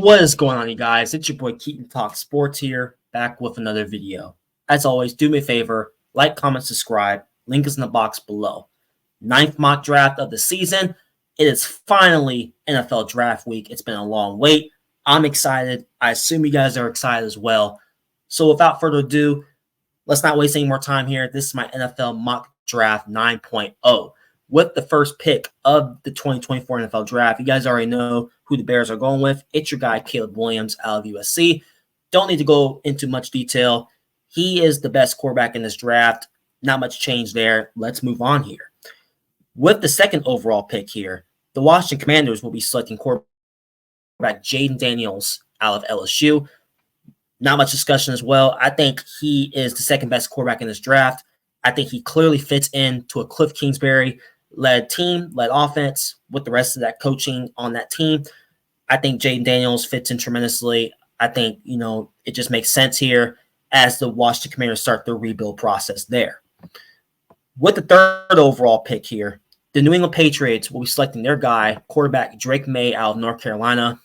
What is going on, you guys? It's your boy Keaton Talk Sports here, back with another video. As always, do me a favor, like, comment, subscribe. Link is in the box below. Ninth mock draft of the season. It is finally NFL draft week. It's been a long wait. I'm excited. I assume you guys are excited as well. So without further ado, let's not waste any more time here. This is my NFL mock draft 9.0. With the first pick of the 2024 NFL draft, you guys already know who the Bears are going with. It's your guy, Caleb Williams out of USC. Don't need to go into much detail. He is the best quarterback in this draft. Not much change there. Let's move on here. With the second overall pick here, the Washington Commanders will be selecting quarterback Jaden Daniels out of LSU. Not much discussion as well. I think he is the second best quarterback in this draft. I think he clearly fits into a Cliff Kingsbury-led team, led offense with the rest of that coaching on that team. I think Jaden Daniels fits in tremendously. I think, it just makes sense here as the Washington Commanders start their rebuild process there. With the third overall pick here, the New England Patriots will be selecting their guy, quarterback Drake May out of North Carolina.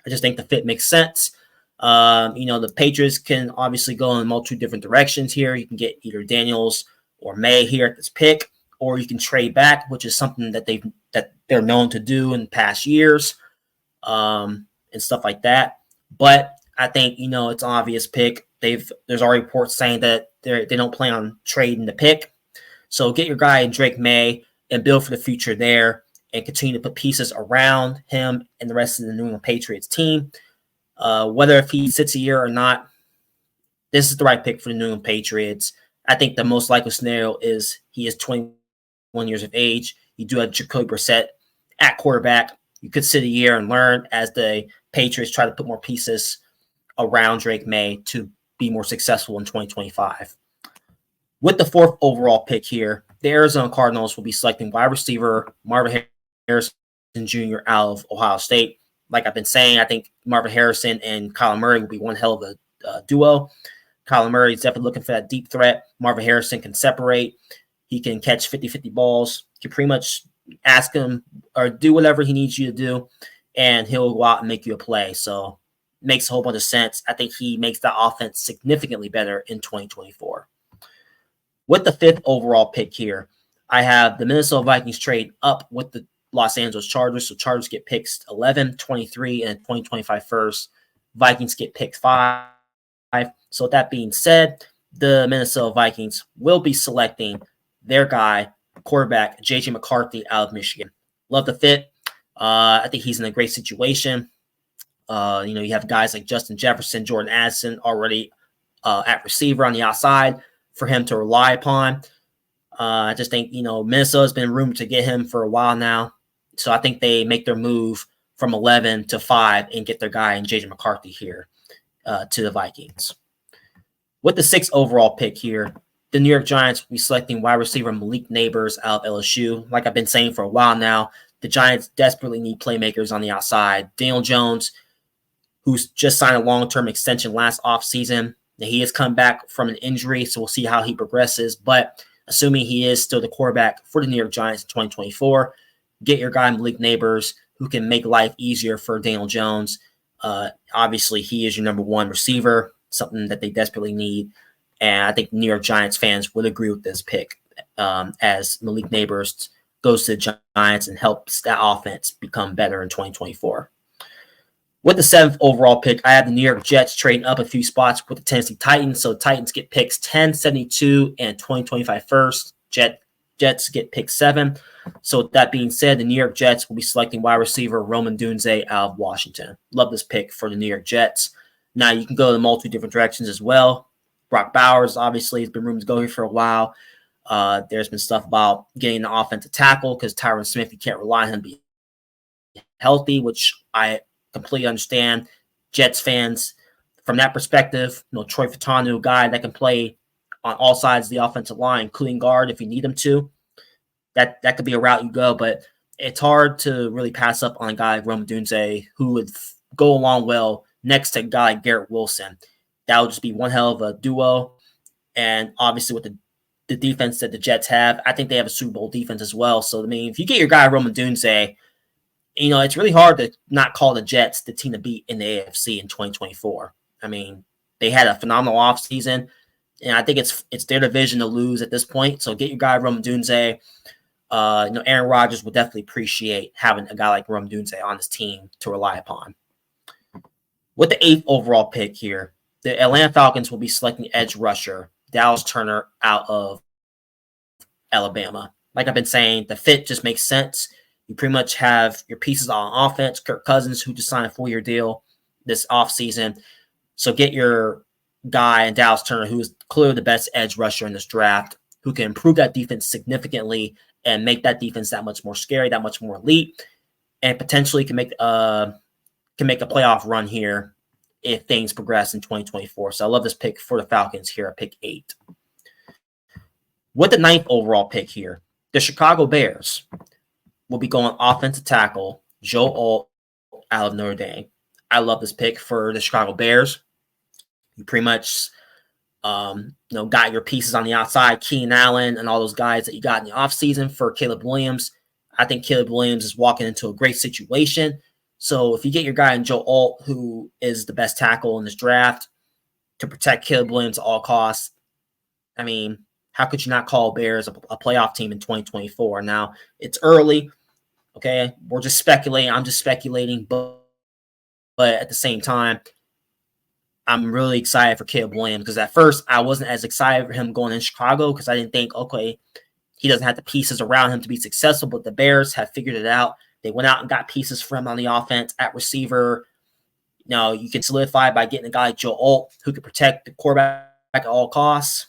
I just think the fit makes sense. The Patriots can obviously go in multiple different directions here. You can get either Daniels or May here at this pick, or you can trade back, which is something that they're known to do in past years, and stuff like that. But I think it's an obvious pick. There's already reports saying that they don't plan on trading the pick. So get your guy in Drake May and build for the future there, and continue to put pieces around him and the rest of the New England Patriots team. Whether if he sits a year or not, this is the right pick for the New England Patriots. I think the most likely scenario is he is 21 years of age. You do have Jacoby Brissett at quarterback. You could sit a year and learn as the Patriots try to put more pieces around Drake May to be more successful in 2025. With the fourth overall pick here, the Arizona Cardinals will be selecting wide receiver Marvin Harrison Jr. out of Ohio State. Like I've been saying, I think Marvin Harrison and Kyler Murray will be one hell of a duo. Kyler Murray is definitely looking for that deep threat. Marvin Harrison can separate. He can catch 50-50 balls. You can pretty much ask him or do whatever he needs you to do, and he'll go out and make you a play. So it makes a whole bunch of sense. I think he makes the offense significantly better in 2024. With the fifth overall pick here, I have the Minnesota Vikings trade up with the Los Angeles Chargers. So Chargers get picks 11, 23, and 2025 first. Vikings get pick 5. So with that being said, the Minnesota Vikings will be selecting their guy, quarterback J.J. McCarthy out of Michigan. Love the fit. I think he's in a great situation. You have guys like Justin Jefferson, Jordan Addison already at receiver on the outside for him to rely upon. I just think, Minnesota's been rumored to get him for a while now. So I think they make their move from 11 to 5 and get their guy in J.J. McCarthy here to the Vikings. With the sixth overall pick here, the New York Giants will be selecting wide receiver Malik Neighbors out of LSU. Like I've been saying for a while now, the Giants desperately need playmakers on the outside. Daniel Jones, who's just signed a long-term extension last offseason, he has come back from an injury, so we'll see how he progresses. But assuming he is still the quarterback for the New York Giants in 2024, get your guy Malik Neighbors, who can make life easier for Daniel Jones. Obviously, he is your number one receiver, something that they desperately need. And I think New York Giants fans would agree with this pick as Malik Neighbors goes to the Giants and helps that offense become better in 2024. With the seventh overall pick, I have the New York Jets trading up a few spots with the Tennessee Titans. So Titans get picks 10, 72, and 2025 first. Jets get pick 7. So with that being said, the New York Jets will be selecting wide receiver Roman Dunze out of Washington. Love this pick for the New York Jets. Now you can go in multiple different directions as well. Brock Bowers obviously has been rumored to go here for a while. There's been stuff about getting the offensive tackle because Tyron Smith, you can't rely on him to be healthy, which I completely understand. Jets fans, from that perspective, Troy Fautanu, a guy that can play on all sides of the offensive line, including guard if you need him to. That could be a route you go, but it's hard to really pass up on a guy like Roman Dunze who would go along well next to a guy like Garrett Wilson. That would just be one hell of a duo. And obviously with the defense that the Jets have, I think they have a Super Bowl defense as well. So, if you get your guy Roman Dunze, it's really hard to not call the Jets the team to beat in the AFC in 2024. I mean, they had a phenomenal offseason, and I think it's their division to lose at this point. So get your guy Rome Dunze. Aaron Rodgers would definitely appreciate having a guy like Rome Dunze on his team to rely upon. With the 8th overall pick here, the Atlanta Falcons will be selecting edge rusher Dallas Turner out of Alabama. Like I've been saying, the fit just makes sense. You pretty much have your pieces on offense. Kirk Cousins, who just signed a 4-year deal this offseason. So get your guy in Dallas Turner, who is clearly the best edge rusher in this draft, who can improve that defense significantly and make that defense that much more scary, that much more elite, and potentially can make a playoff run here if things progress in 2024. So I love this pick for the Falcons here at pick 8. With the 9th overall pick here, the Chicago Bears will be going offensive tackle Joe Alt out of Notre Dame. I love this pick for the Chicago Bears. You pretty much got your pieces on the outside, Keenan Allen and all those guys that you got in the offseason for Caleb Williams. I think Caleb Williams is walking into a great situation. So if you get your guy in Joe Alt, who is the best tackle in this draft, to protect Caleb Williams at all costs, I mean, how could you not call Bears a playoff team in 2024? Now, it's early, okay? We're just speculating. I'm just speculating, but at the same time, I'm really excited for Caleb Williams because at first I wasn't as excited for him going in Chicago because I didn't think, okay, he doesn't have the pieces around him to be successful, but the Bears have figured it out. They went out and got pieces for him on the offense at receiver. You can solidify by getting a guy like Joe Alt who can protect the quarterback at all costs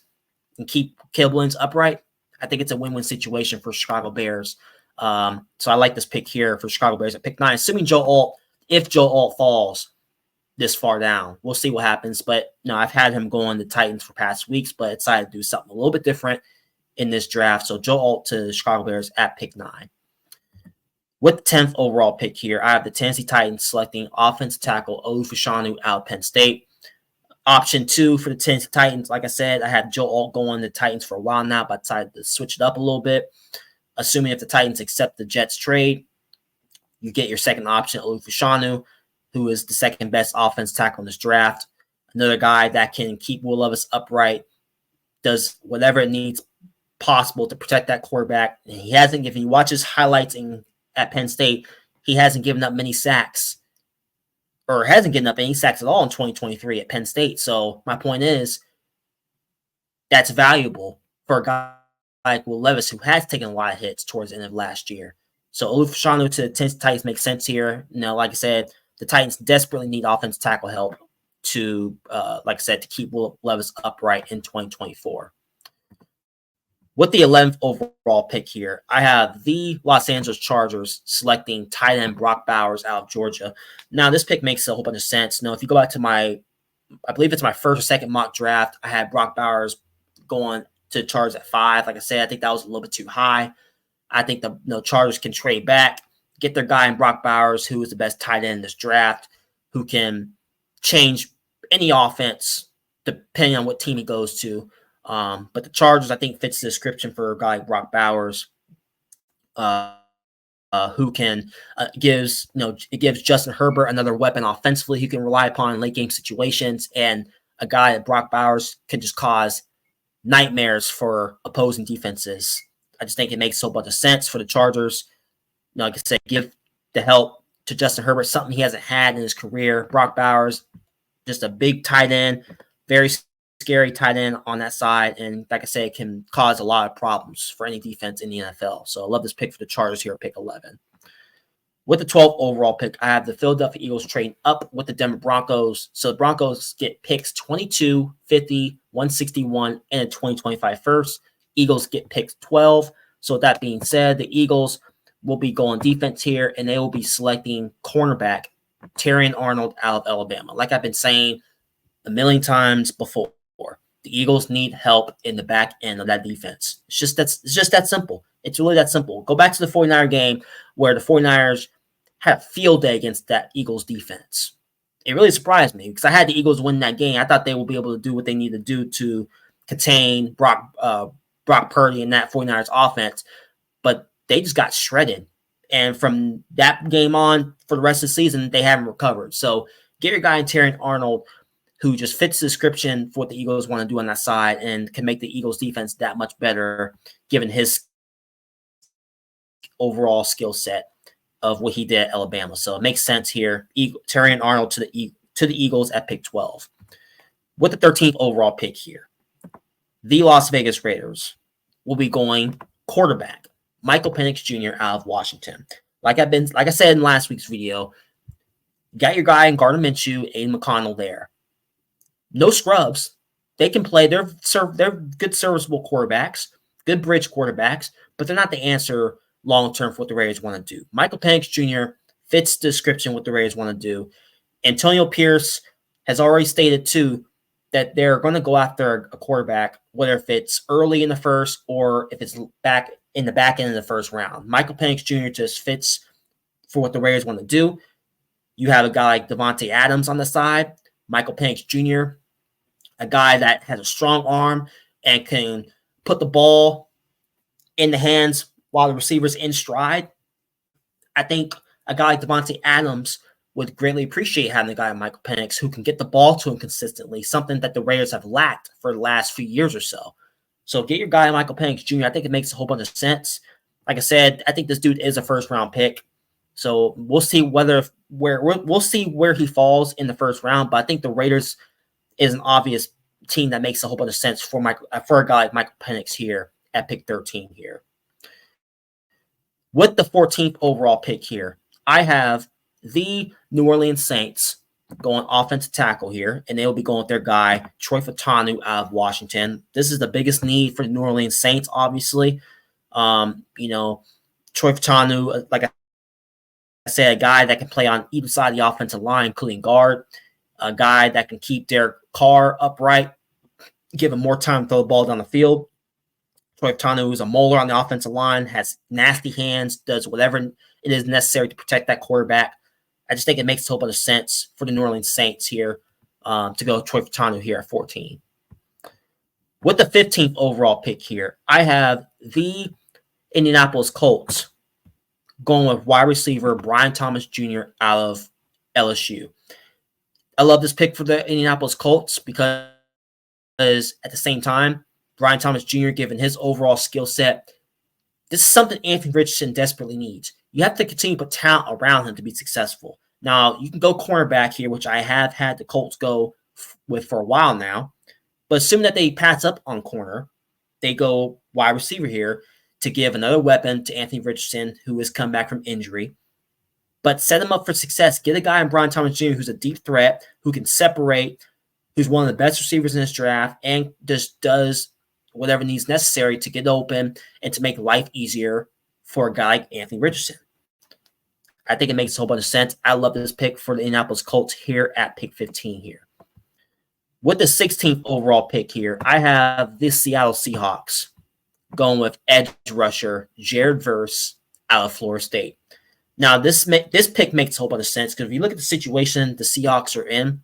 and keep Caleb Williams upright. I think it's a win-win situation for Chicago Bears. So I like this pick here for Chicago Bears at pick 9, assuming if Joe Alt falls this far down. We'll see what happens. But I've had him go on the Titans for past weeks, but decided to do something a little bit different in this draft. So Joe Alt to the Chicago Bears at pick 9. With the 10th overall pick here, I have the Tennessee Titans selecting offensive tackle Olu Fashanu out of Penn State. Option 2 for the Tennessee Titans, like I said, I had Joe Alt going to the Titans for a while now, but I decided to switch it up a little bit. Assuming if the Titans accept the Jets trade, you get your second option, Olu Fashanu, who is the second best offensive tackle in this draft. Another guy that can keep Will Levis upright, does whatever it needs possible to protect that quarterback. And he hasn't, if you watch his highlights at Penn State, he hasn't given up many sacks or hasn't given up any sacks at all in 2023 at Penn State. So my point is that's valuable for a guy like Will Levis, who has taken a lot of hits towards the end of last year. So Olu Fashanu to the Tennessee Titans makes sense here. Like I said, the Titans desperately need offensive tackle help to, to keep Will Levis upright in 2024. With the 11th overall pick here, I have the Los Angeles Chargers selecting tight end Brock Bowers out of Georgia. Now, this pick makes a whole bunch of sense. If you go back to I believe it's my first or second mock draft, I had Brock Bowers going to Chargers at 5. Like I said, I think that was a little bit too high. I think the Chargers can trade back, get their guy in Brock Bowers, who is the best tight end in this draft, who can change any offense depending on what team he goes to. But the Chargers, I think, fits the description for a guy like Brock Bowers, who can it gives Justin Herbert another weapon offensively he can rely upon in late game situations, and a guy that Brock Bowers can just cause nightmares for opposing defenses. I just think it makes so much of sense for the Chargers. Like I said, give the help to Justin Herbert, something he hasn't had in his career. Brock Bowers, just a big tight end, very scary tight end on that side, and like I said, it can cause a lot of problems for any defense in the NFL. So I love this pick for the Chargers here at pick 11. With the 12th overall pick, I have the Philadelphia Eagles trading up with the Denver Broncos. So the Broncos get picks 22, 50, 161, and a 2025 first. Eagles get picks 12. So with that being said, the Eagles will be going defense here, and they will be selecting cornerback Terrion Arnold out of Alabama. Like I've been saying a million times before, the Eagles need help in the back end of that defense. It's just that simple. It's really that simple. Go back to the 49er game where the 49ers had a field day against that Eagles defense. It really surprised me because I had the Eagles win that game. I thought they would be able to do what they need to do to contain Brock Purdy and that 49ers offense, but they just got shredded. And from that game on, for the rest of the season, they haven't recovered. So get your guy in Terrion Arnold, who just fits the description for what the Eagles want to do on that side and can make the Eagles defense that much better given his overall skill set of what he did at Alabama. So it makes sense here. Terrion Arnold to the Eagles at pick 12. With the 13th overall pick here, the Las Vegas Raiders will be going quarterback, Michael Penix Jr. out of Washington. Like I said in last week's video, got your guy in Gardner Minshew, Aiden McConnell there. No scrubs. They can play. They're good serviceable quarterbacks, good bridge quarterbacks, but they're not the answer long-term for what the Raiders want to do. Michael Penix Jr. fits the description what the Raiders want to do. Antonio Pierce has already stated, too, that they're going to go after a quarterback, whether if it's early in the first or if it's back in the back end of the first round. Michael Penix Jr. just fits for what the Raiders want to do. You have a guy like Devontae Adams on the side. Michael Penix Jr., a guy that has a strong arm and can put the ball in the hands while the receiver's in stride. I think a guy like Devontae Adams would greatly appreciate having a guy like Michael Penix who can get the ball to him consistently, something that the Raiders have lacked for the last few years or so. So get your guy Michael Penix Jr. I think it makes a whole bunch of sense. Like I said, I think this dude is a first-round pick. So we'll see we'll see where he falls in the first round. But I think the Raiders is an obvious team that makes a whole bunch of sense for a guy like Michael Penix here at pick 13 here. With the 14th overall pick here, I have the New Orleans Saints going offensive tackle here, and they will be going with their guy, Troy Fautanu out of Washington. This is the biggest need for the New Orleans Saints, obviously. Troy Fautanu, like I said, a guy that can play on either side of the offensive line, including guard, a guy that can keep Derek Carr upright, give him more time to throw the ball down the field. Troy Fautanu is a molar on the offensive line, has nasty hands, does whatever it is necessary to protect that quarterback. I just think it makes a whole bunch of sense for the New Orleans Saints here to go with Troy Fautanu here at 14. With the 15th overall pick here, I have the Indianapolis Colts going with wide receiver Brian Thomas Jr. out of LSU. I love this pick for the Indianapolis Colts because at the same time, Brian Thomas Jr., given his overall skill set, this is something Anthony Richardson desperately needs. You have to continue to put talent around him to be successful. Now, you can go cornerback here, which I have had the Colts go with for a while now. But assuming that they pass up on corner, they go wide receiver here to give another weapon to Anthony Richardson, who has come back from injury. But set him up for success. Get a guy in Brian Thomas Jr. who's a deep threat, who can separate, who's one of the best receivers in this draft, and just does whatever needs necessary to get open and to make life easier for a guy like Anthony Richardson. I think it makes a whole bunch of sense. I love this pick for the Indianapolis Colts here at pick 15 here. With the 16th overall pick here, I have the Seattle Seahawks going with edge rusher Jared Verse out of Florida State. Now, this pick makes a whole bunch of sense because if you look at the situation the Seahawks are in,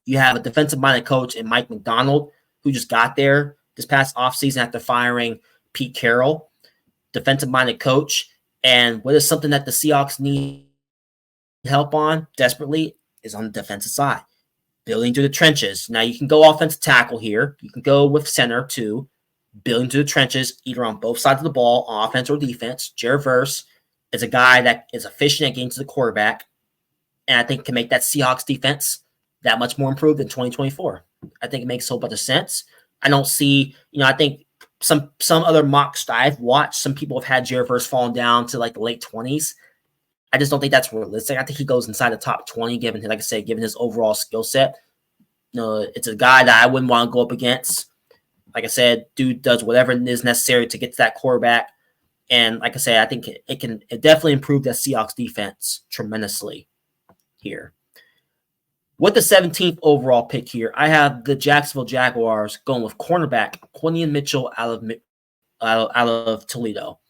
you have a defensive-minded coach in Mike McDonald who just got there this past offseason after firing Pete Carroll, defensive-minded coach. And what is something that the Seahawks need help on desperately is on the defensive side, building through the trenches. Now, you can go offensive tackle here. You can go with center, too, building through the trenches, either on both sides of the ball, on offense or defense. Jared Verse is a guy that is efficient at getting to the quarterback, and I think can make that Seahawks defense that much more improved in 2024. I think it makes a whole bunch of sense. I don't see, I think some other mocks that I've watched, some people have had Jared Verse falling down to like the late 20s. I just don't think that's realistic. I think he goes inside the top 20, given, like I said, given his overall skill set. It's a guy that I wouldn't want to go up against. Like I said, dude does whatever is necessary to get to that quarterback. And like I said, I think it definitely improve that Seahawks defense tremendously here. With the 17th overall pick here, I have the Jacksonville Jaguars going with cornerback Quinion Mitchell out of Toledo.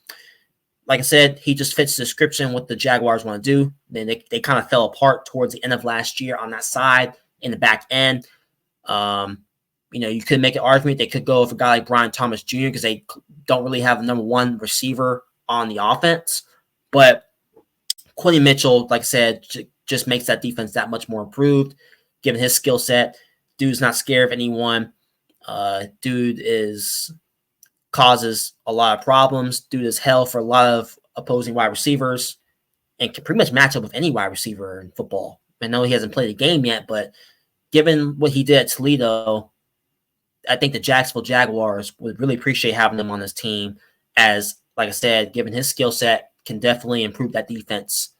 Like I said, he just fits the description what the Jaguars want to do. Then they kind of fell apart towards the end of last year on that side in the back end. You could make an argument they could go with a guy like Brian Thomas Jr. because they don't really have a number one receiver on the offense. But Quentin Mitchell, like I said, just makes that defense that much more improved, given his skill set. Dude's not scared of anyone. Dude causes a lot of problems. Dude is hell for a lot of opposing wide receivers and can pretty much match up with any wide receiver in football. I know he hasn't played a game yet, but given what he did at Toledo, I think the Jacksonville Jaguars would really appreciate having him on this team as, like I said, given his skill set, can definitely improve that defense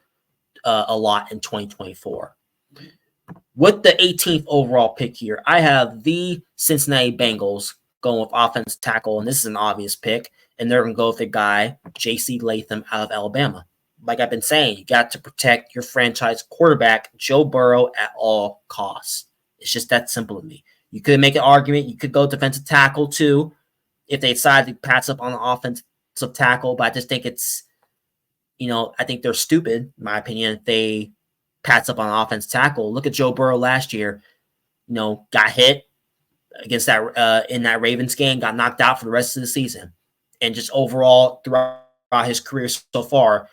a lot in 2024. With the 18th overall pick here, I have the Cincinnati Bengals going with offensive tackle, and this is an obvious pick, and they're going to go with the guy, J.C. Latham out of Alabama. Like I've been saying, you got to protect your franchise quarterback, Joe Burrow, at all costs. It's just that simple to me. You could make an argument. You could go defensive tackle, too, if they decide to pass up on the offensive tackle, but I just think it's, I think they're stupid, in my opinion, if they pass up on offensive tackle. Look at Joe Burrow last year, got hit against that in that Ravens game, got knocked out for the rest of the season. And just overall throughout his career so far,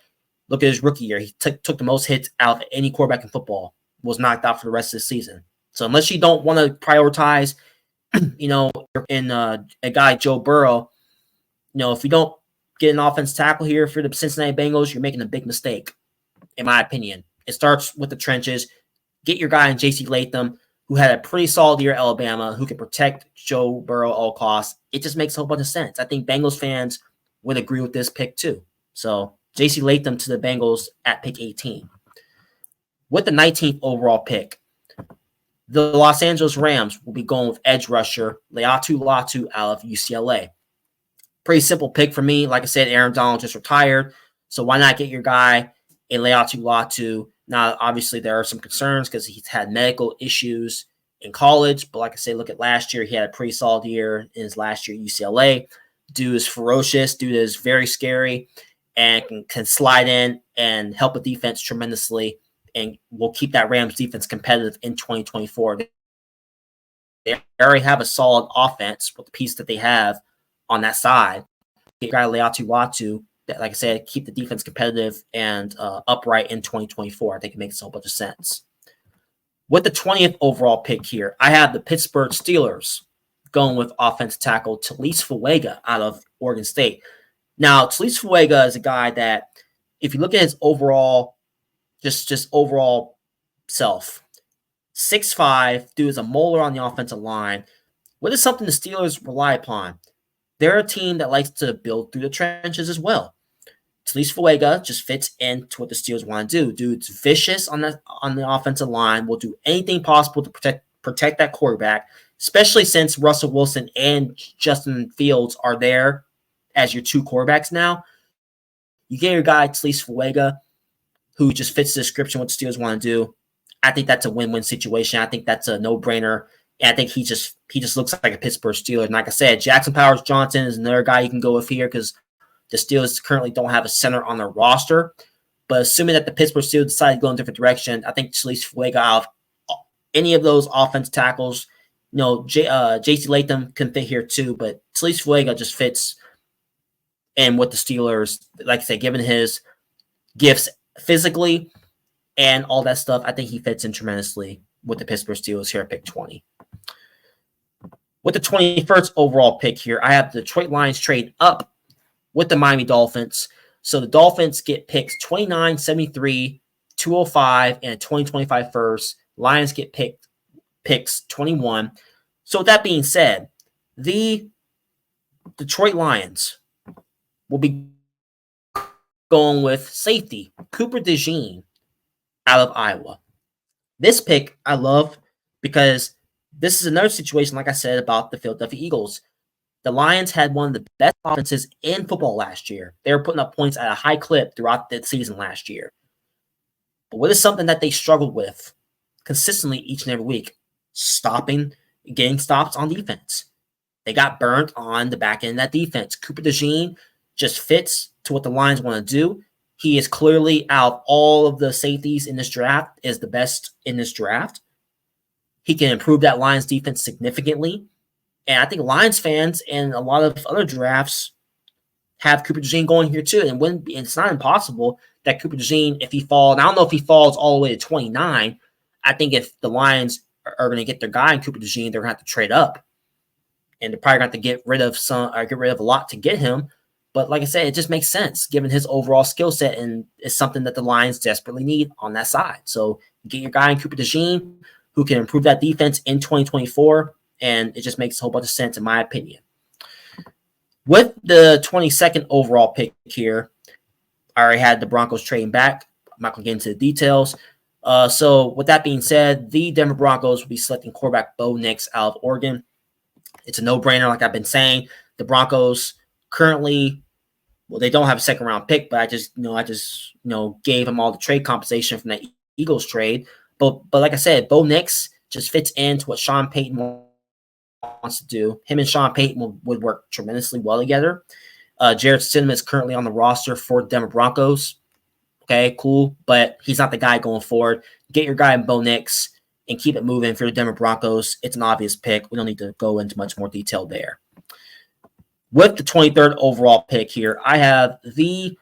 look at his rookie year. He took the most hits out of any quarterback in football, was knocked out for the rest of the season. So unless you don't want to prioritize, in a guy, Joe Burrow, if you don't get an offensive tackle here for the Cincinnati Bengals, you're making a big mistake, in my opinion. It starts with the trenches. Get your guy in J.C. Latham, who had a pretty solid year at Alabama, who can protect Joe Burrow at all costs. It just makes a whole bunch of sense. I think Bengals fans would agree with this pick too. So J.C. Latham to the Bengals at pick 18. With the 19th overall pick, the Los Angeles Rams will be going with edge rusher Leatu Latu out of UCLA. Pretty simple pick for me. Like I said, Aaron Donald just retired, so why not get your guy in Leatu Latu? Now, obviously, there are some concerns because he's had medical issues in college, but like I said, look at last year. He had a pretty solid year in his last year at UCLA. Dude is ferocious. Dude is very scary and can slide in and help a defense tremendously, and will keep that Rams defense competitive in 2024. They already have a solid offense with the piece that they have on that side. Get guy Leatu Latu, that, like I said, keep the defense competitive and upright in 2024. I think it makes a whole bunch of sense. With the 20th overall pick here, I have the Pittsburgh Steelers going with offensive tackle Talise Fuega out of Oregon State. Now, Talise Fuega is a guy that, if you look at his overall, just overall self, 6'5", dude is a molar on the offensive line. What is something the Steelers rely upon? They're a team that likes to build through the trenches as well. Talise Fuega just fits into what the Steelers want to do. Dude's vicious on the offensive line, will do anything possible to protect that quarterback, especially since Russell Wilson and Justin Fields are there as your two quarterbacks now. You get your guy, Talise Fuega, who just fits the description what the Steelers want to do. I think that's a win-win situation. I think that's a no-brainer. And I think he just looks like a Pittsburgh Steeler. And like I said, Jackson Powers-Johnson is another guy you can go with here because the Steelers currently don't have a center on their roster. But assuming that the Pittsburgh Steelers decide to go in a different direction, I think Talise Fuega out of any of those offense tackles, J.C. Latham can fit here too, but Talise Fuega just fits in with the Steelers. Like I said, given his gifts physically and all that stuff, I think he fits in tremendously with the Pittsburgh Steelers here at pick 20. With the 21st overall pick here, I have the Detroit Lions trade up with the Miami Dolphins. So the Dolphins get picks 29, 73, 205, and a 2025 first. Lions get picks 21. So with that being said, the Detroit Lions will be going with safety Cooper DeJean out of Iowa. This pick I love because this is another situation, like I said, about the Philadelphia Eagles. The Lions had one of the best offenses in football last year. They were putting up points at a high clip throughout the season last year. But what is something that they struggled with consistently each and every week? Getting stops on defense. They got burnt on the back end of that defense. Cooper DeJean just fits to what the Lions want to do. He is clearly, out of all of the safeties in this draft, is the best in this draft. He can improve that Lions defense significantly. And I think Lions fans and a lot of other drafts have Cooper DeJean going here too. And it's not impossible that Cooper DeJean, if he falls, and I don't know if he falls all the way to 29, I think if the Lions are going to get their guy in Cooper DeJean, they're going to have to trade up. And they're probably going to have to get rid of a lot to get him. But like I said, it just makes sense given his overall skill set, and it's something that the Lions desperately need on that side. So get your guy in Cooper DeJean who can improve that defense in 2024, and it just makes a whole bunch of sense in my opinion. With the 22nd overall pick here, I already had the Broncos trading back. I'm not going to get into the details. So with that being said, the Denver Broncos will be selecting quarterback Bo Nix out of Oregon. It's a no-brainer, like I've been saying. The Broncos currently, well, they don't have a second-round pick, but I just gave them all the trade compensation from that Eagles trade. But like I said, Bo Nix just fits into what Sean Payton wants to do. Him and Sean Payton would work tremendously well together. Jarrett Stidham is currently on the roster for the Denver Broncos. Okay, cool, but he's not the guy going forward. Get your guy in Bo Nix and keep it moving for the Denver Broncos. It's an obvious pick. We don't need to go into much more detail there. With the 23rd overall pick here, I have the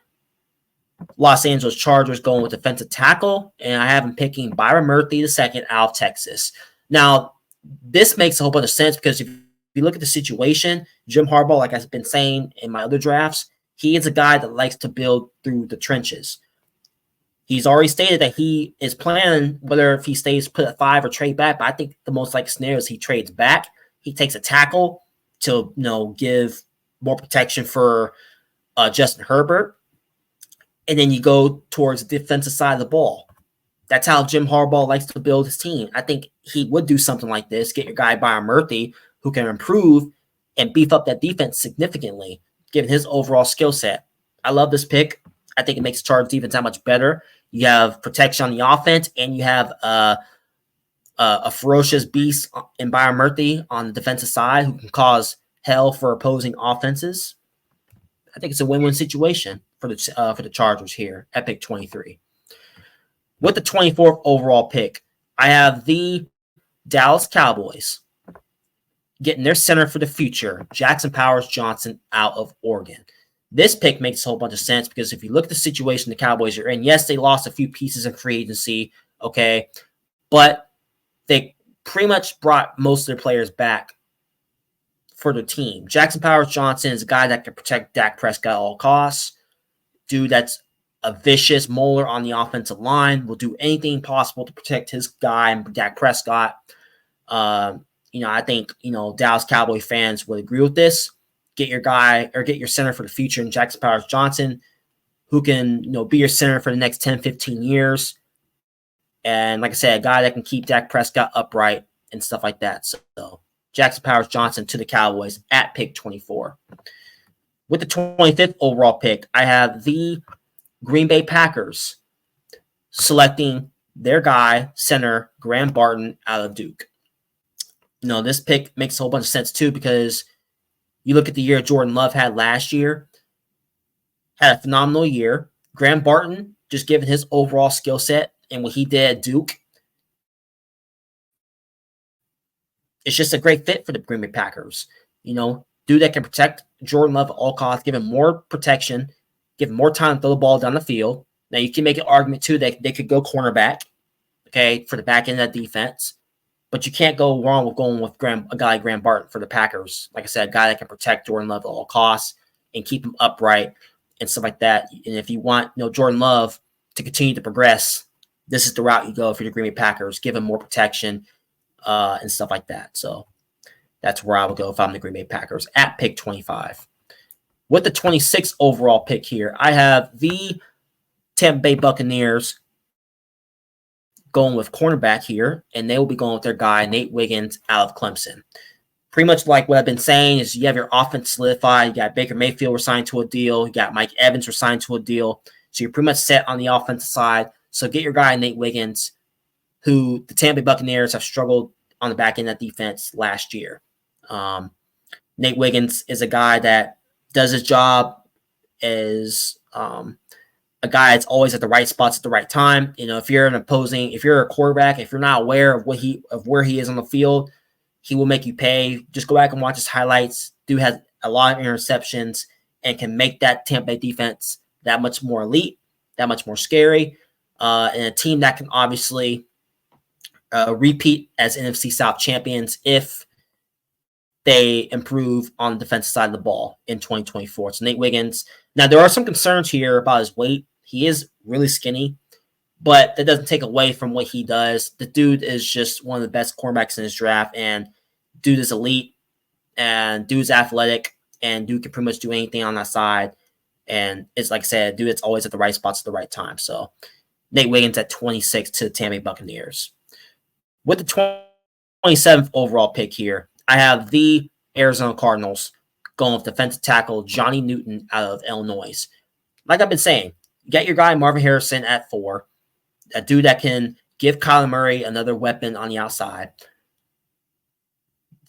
Los Angeles Chargers going with defensive tackle, and I have them picking Byron Murphy II out of Texas. Now, this makes a whole bunch of sense because if you look at the situation, Jim Harbaugh, like I've been saying in my other drafts, he is a guy that likes to build through the trenches. He's already stated that he is planning whether if he stays put at 5 or trade back, but I think the most likely scenario is he trades back. He takes a tackle to give more protection for Justin Herbert, and then you go towards the defensive side of the ball. That's how Jim Harbaugh likes to build his team. I think he would do something like this, get your guy Byron Murphy, who can improve and beef up that defense significantly, given his overall skill set. I love this pick. I think it makes the Chargers defense that much better. You have protection on the offense, and you have a ferocious beast in Byron Murphy on the defensive side who can cause hell for opposing offenses. I think it's a win-win situation for the Chargers here at pick 23. With the 24th overall pick, I have the Dallas Cowboys getting their center for the future, Jackson Powers Johnson out of Oregon. This pick makes a whole bunch of sense because if you look at the situation the Cowboys are in, yes, they lost a few pieces in free agency, okay, but they pretty much brought most of their players back for their team. Jackson Powers Johnson is a guy that can protect Dak Prescott at all costs. Dude that's a vicious molar on the offensive line, will do anything possible to protect his guy and Dak Prescott. I think, Dallas Cowboy fans would agree with this. Get your guy or get your center for the future in Jackson Powers Johnson, who can, be your center for the next 10, 15 years. And like I said, a guy that can keep Dak Prescott upright and stuff like that. So Jackson Powers Johnson to the Cowboys at pick 24. With the 25th overall pick, I have the Green Bay Packers selecting their guy, center Graham Barton out of Duke. This pick makes a whole bunch of sense too because you look at the year Jordan Love had last year, had a phenomenal year. Graham Barton, just given his overall skill set and what he did at Duke, it's just a great fit for the Green Bay Packers. Dude that can protect Jordan Love at all costs, give him more protection, give him more time to throw the ball down the field. Now, you can make an argument, too, that they could go cornerback, okay, for the back end of that defense. But you can't go wrong with going with a guy like Graham Barton for the Packers. Like I said, a guy that can protect Jordan Love at all costs and keep him upright and stuff like that. And if you want Jordan Love to continue to progress, this is the route you go for the Green Bay Packers. Give him more protection and stuff like that. So that's where I would go if I'm the Green Bay Packers at pick 25. With the 26th overall pick here, I have the Tampa Bay Buccaneers going with cornerback here, and they will be going with their guy, Nate Wiggins, out of Clemson. Pretty much like what I've been saying is you have your offense solidified. You got Baker Mayfield resigned to a deal. You got Mike Evans resigned to a deal. So you're pretty much set on the offensive side. So get your guy, Nate Wiggins, who the Tampa Bay Buccaneers have struggled on the back end of defense last year. Nate Wiggins is a guy that does his job as a guy that's always at the right spots at the right time. If you're a quarterback, if you're not aware of where he is on the field, he will make you pay. Just go back and watch his highlights. Dude has a lot of interceptions and can make that Tampa Bay defense that much more elite. that much more scary, and a team that can obviously repeat as NFC South champions if they improve on the defensive side of the ball in 2024. So Nate Wiggins. Now, there are some concerns here about his weight. He is really skinny, but that doesn't take away from what he does. The dude is just one of the best cornerbacks in his draft, and dude is elite, and dude's athletic, and dude can pretty much do anything on that side. And it's like I said, dude, it's always at the right spots at the right time. So Nate Wiggins at 26 to the Tampa Bay Buccaneers. With the 27th overall pick here, I have the Arizona Cardinals going with defensive tackle Johnny Newton out of Illinois. Like I've been saying, get your guy Marvin Harrison at 4, a dude that can give Kyler Murray another weapon on the outside.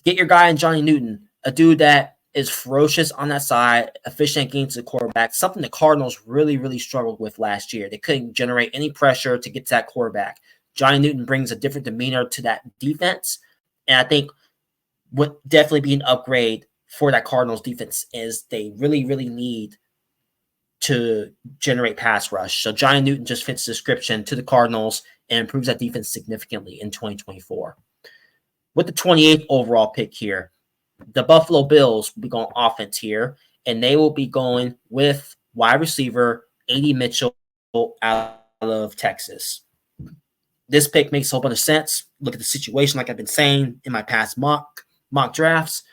Get your guy in Johnny Newton, a dude that is ferocious on that side, efficient against the quarterback, something the Cardinals really, really struggled with last year. They couldn't generate any pressure to get to that quarterback. Johnny Newton brings a different demeanor to that defense, and I think would definitely be an upgrade for that Cardinals defense is they really, really need to generate pass rush. So Johnny Newton just fits the description to the Cardinals and improves that defense significantly in 2024. With the 28th overall pick here, the Buffalo Bills will be going offense here, and they will be going with wide receiver A.D. Mitchell out of Texas. This pick makes a whole bunch of sense. Look at the situation, like I've been saying in my past mock drafts.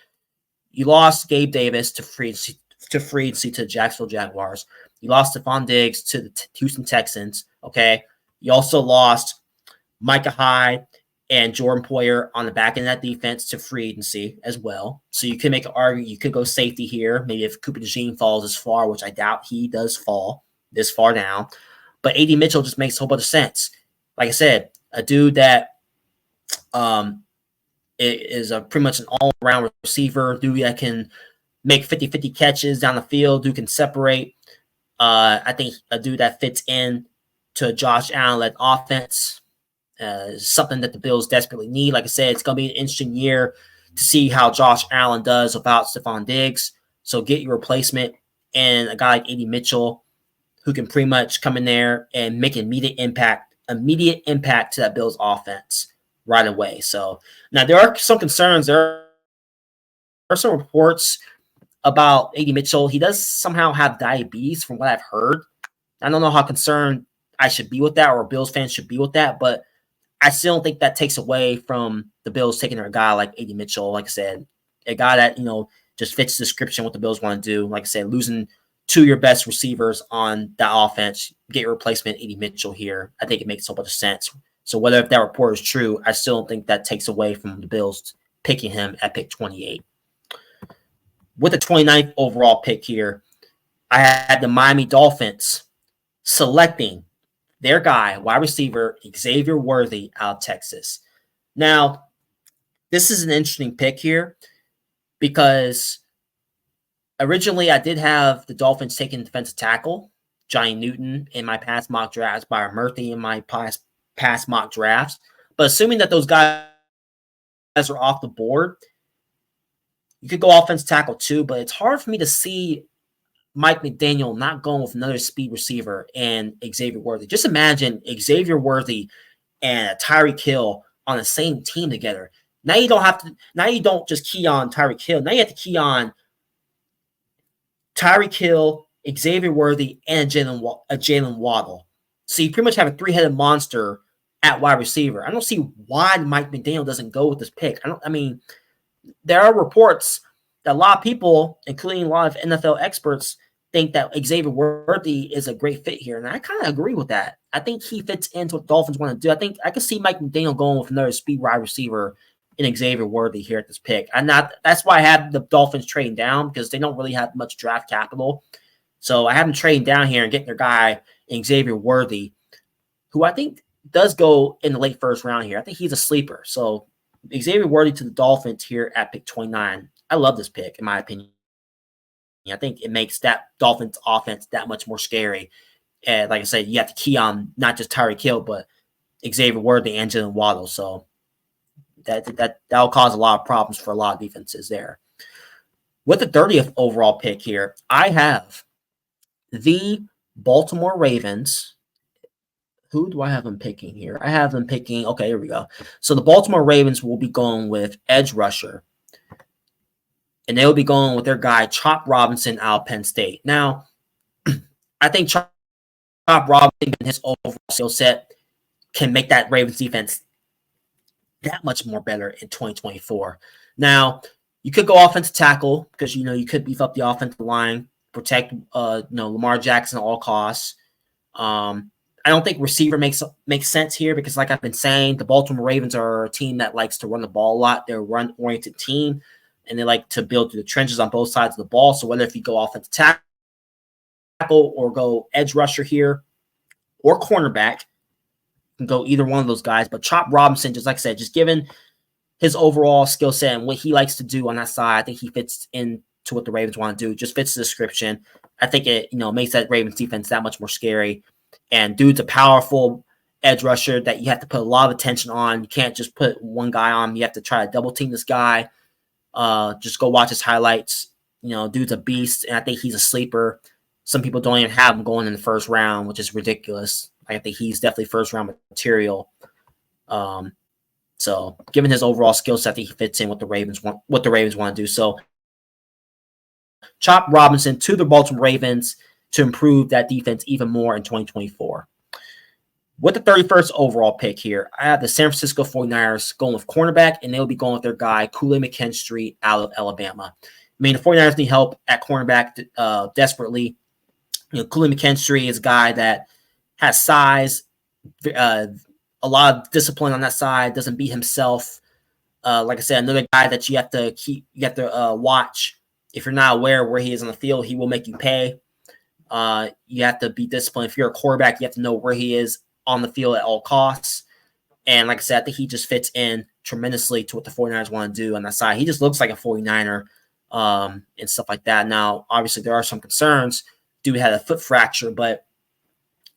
You lost Gabe Davis to free agency to the Jacksonville Jaguars. You lost Stephon Diggs to the Houston Texans. Okay. You also lost Micah Hyde and Jordan Poyer on the back end of that defense to free agency as well. So you could make an argument. You could go safety here. Maybe if Cooper DeJean falls this far, which I doubt he does fall this far down. But A.D. Mitchell just makes a whole bunch of sense. Like I said, a dude that is pretty much an all-around receiver, dude that can make 50-50 catches down the field, dude can separate. I think a dude that fits in to a Josh Allen-led offense is something that the Bills desperately need. Like I said, it's going to be an interesting year to see how Josh Allen does without Stephon Diggs. So get your replacement and a guy like A.D. Mitchell who can pretty much come in there and make an immediate impact to that Bills offense right away. So now there are some concerns. There are some reports about A.D. Mitchell. He does somehow have diabetes from what I've heard. I don't know how concerned I should be with that or Bills fans should be with that, but I still don't think that takes away from the Bills taking a guy like A.D. Mitchell. Like I said, a guy that, just fits the description what the Bills want to do. Like I said, losing two of your best receivers on that offense, get your replacement A.D. Mitchell here. I think it makes so much sense. So whether if that report is true, I still don't think that takes away from the Bills picking him at pick 28. With the 29th overall pick here, I had the Miami Dolphins selecting their guy, wide receiver, Xavier Worthy out of Texas. Now, this is an interesting pick here because originally I did have the Dolphins taking defensive tackle, Johnny Newton, in my past mock drafts, Byron Murphy in my past mock drafts. But assuming that those guys are off the board, you could go offensive tackle too, but it's hard for me to see Mike McDaniel not going with another speed receiver and Xavier Worthy. Just imagine Xavier Worthy and Tyreek Hill on the same team together. Now you don't just key on Tyreek Hill. Now you have to key on Tyreek Hill, Xavier Worthy, and Jalen Waddle. So you pretty much have a three-headed monster at wide receiver. I don't see why Mike McDaniel doesn't go with this pick. There are reports that a lot of people, including a lot of NFL experts, think that Xavier Worthy is a great fit here. And I kind of agree with that. I think he fits into what the Dolphins want to do. I think I can see Mike McDaniel going with another speed wide receiver in Xavier Worthy here at this pick. That's why I have the Dolphins trading down because they don't really have much draft capital. So I have them trading down here and getting their guy in Xavier Worthy, who I think does go in the late first round here. I think he's a sleeper. So Xavier Worthy to the Dolphins here at pick 29. I love this pick, in my opinion. I think it makes that Dolphins offense that much more scary. And like I said, you have to key on not just Tyreek Hill, but Xavier Worthy and Jalen Waddle. So that'll cause a lot of problems for a lot of defenses there. With the 30th overall pick here, I have the Baltimore Ravens. Who do I have them picking here? I have them picking. Okay, here we go. So the Baltimore Ravens will be going with edge rusher, and they will be going with their guy Chop Robinson out of Penn State. Now, I think Chop Robinson and his overall skill set can make that Ravens defense that much more better in 2024. Now, you could go offensive tackle because you could beef up the offensive line, protect Lamar Jackson at all costs. I don't think receiver makes sense here because, like I've been saying, the Baltimore Ravens are a team that likes to run the ball a lot. They're a run-oriented team, and they like to build through the trenches on both sides of the ball. So whether if you go offensive tackle or go edge rusher here or cornerback, you can go either one of those guys. But Chop Robinson, just like I said, just given his overall skill set and what he likes to do on that side, I think he fits into what the Ravens want to do. Just fits the description. I think it makes that Ravens defense that much more scary. And dude's a powerful edge rusher that you have to put a lot of attention on. You can't just put one guy on. You have to try to double team this guy. Just go watch his highlights. Dude's a beast, and I think he's a sleeper. Some people don't even have him going in the first round, which is ridiculous. I think he's definitely first round material. So given his overall skill set, I think he fits in what the Ravens want to do. So Chop Robinson to the Baltimore Ravens to improve that defense even more in 2024. With the 31st overall pick here, I have the San Francisco 49ers going with cornerback, and they'll be going with their guy, Kool-Aid McKinstry out of Alabama. I mean, the 49ers need help at cornerback desperately. Kool-Aid McKinstry is a guy that has size, a lot of discipline on that side, doesn't beat himself. Like I said, another guy that you have to watch. If you're not aware of where he is on the field, he will make you pay. You have to be disciplined. If you're a quarterback, you have to know where he is on the field at all costs. And like I said, I think he just fits in tremendously to what the 49ers want to do on that side. He just looks like a 49er and stuff like that. Now, obviously, there are some concerns. Dude had a foot fracture, but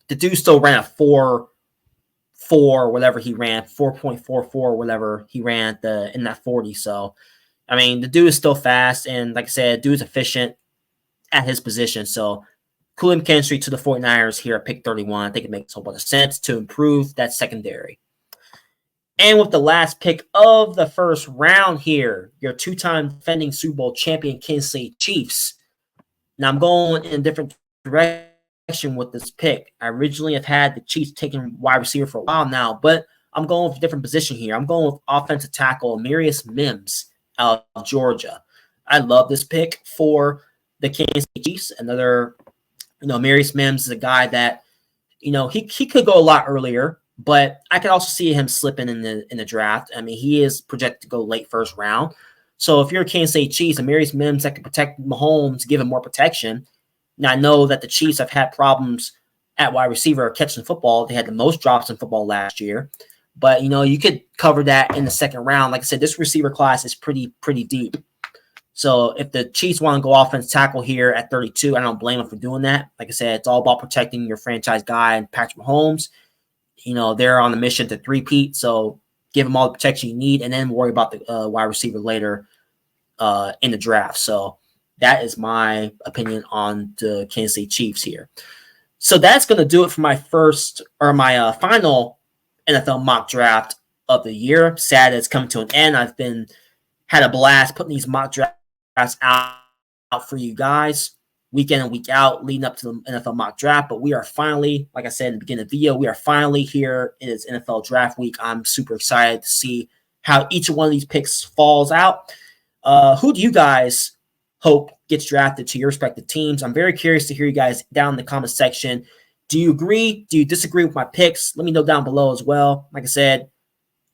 the dude still ran a 4.4, whatever he ran, 4.44, whatever he ran in that 40. So, I mean, the dude is still fast. And like I said, dude is efficient at his position. So, Kool-Aid McKinstry to the 49ers here at pick 31. I think it makes a whole bunch of sense to improve that secondary. And with the last pick of the first round here, your two-time defending Super Bowl champion Kansas City Chiefs. Now, I'm going in a different direction with this pick. I originally have had the Chiefs taking wide receiver for a while now, but I'm going with a different position here. I'm going with offensive tackle Amarius Mims out of Georgia. I love this pick for the Kansas City Chiefs. Another Amarius Mims is a guy that, he could go a lot earlier, but I could also see him slipping in the draft. I mean, he is projected to go late first round. So if you're a Kansas City Chiefs, Amarius Mims that can protect Mahomes, give him more protection. Now, I know that the Chiefs have had problems at wide receiver catching football. They had the most drops in football last year. But, you could cover that in the second round. Like I said, this receiver class is pretty deep. So if the Chiefs want to go offense tackle here at 32, I don't blame them for doing that. Like I said, it's all about protecting your franchise guy and Patrick Mahomes. They're on a mission to three-peat, so give them all the protection you need and then worry about the wide receiver later in the draft. So that is my opinion on the Kansas City Chiefs here. So that's going to do it for my final NFL mock draft of the year. Sad it's coming to an end. I've had a blast putting these mock drafts out for you guys week in and week out leading up to the NFL mock draft. But we are finally, like I said in the beginning of the video, we are finally here. It is NFL draft week. I'm super excited to see how each one of these picks falls out. Who do you guys hope gets drafted to your respective teams? I'm very curious to hear you guys down in the comment section. Do you agree? Do you disagree with my picks? Let me know down below as well. Like I said,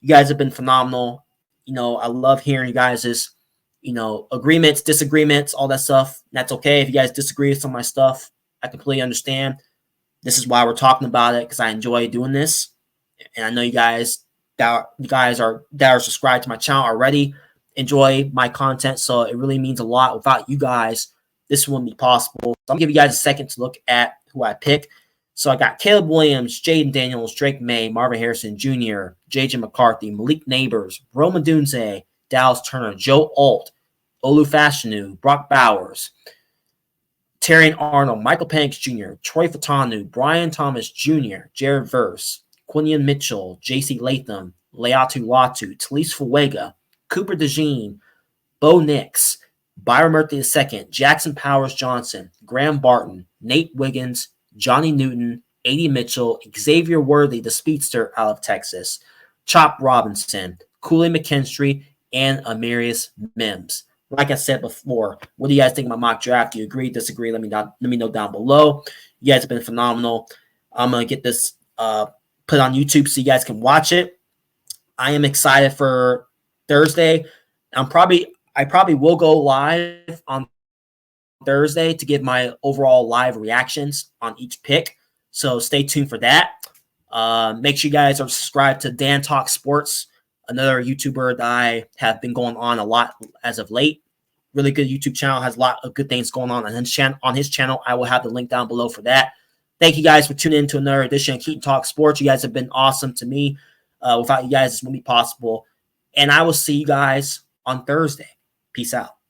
you guys have been phenomenal. I love hearing you guys' agreements, disagreements, all that stuff. That's okay. If you guys disagree with some of my stuff, I completely understand. This is why we're talking about it, because I enjoy doing this. And I know you guys that are subscribed to my channel already enjoy my content. So it really means a lot. Without you guys, this wouldn't be possible. So I'm going to give you guys a second to look at who I pick. So I got Caleb Williams, Jaden Daniels, Drake May, Marvin Harrison Jr., J.J. McCarthy, Malik Neighbors, Rome Odunze, Dallas Turner, Joe Alt, Olu Fashanu, Brock Bowers, Terrion Arnold, Michael Penix Jr., Troy Fatanu, Brian Thomas Jr., Jared Verse, Quinion Mitchell, J.C. Latham, Leatu Latu, Talise Fuega, Cooper DeJean, Bo Nix, Byron Murphy II, Jackson Powers Johnson, Graham Barton, Nate Wiggins, Johnny Newton, A.D. Mitchell, Xavier Worthy, the speedster out of Texas, Chop Robinson, Cooley McKinstry, and Amarius Mims. Like I said before, what do you guys think of my mock draft? Do you agree, disagree? Let me know down below. You guys have been phenomenal. I'm going to get this put on YouTube so you guys can watch it. I am excited for Thursday. I probably will go live on Thursday to give my overall live reactions on each pick. So stay tuned for that. Make sure you guys are subscribed to Dan Talk Sports, another YouTuber that I have been going on a lot as of late. Really good YouTube channel, has a lot of good things going on his channel. I will have the link down below for that. Thank you guys for tuning in to another edition of Keaton Talk Sports. You guys have been awesome to me. Without you guys, this wouldn't be possible. And I will see you guys on Thursday. Peace out.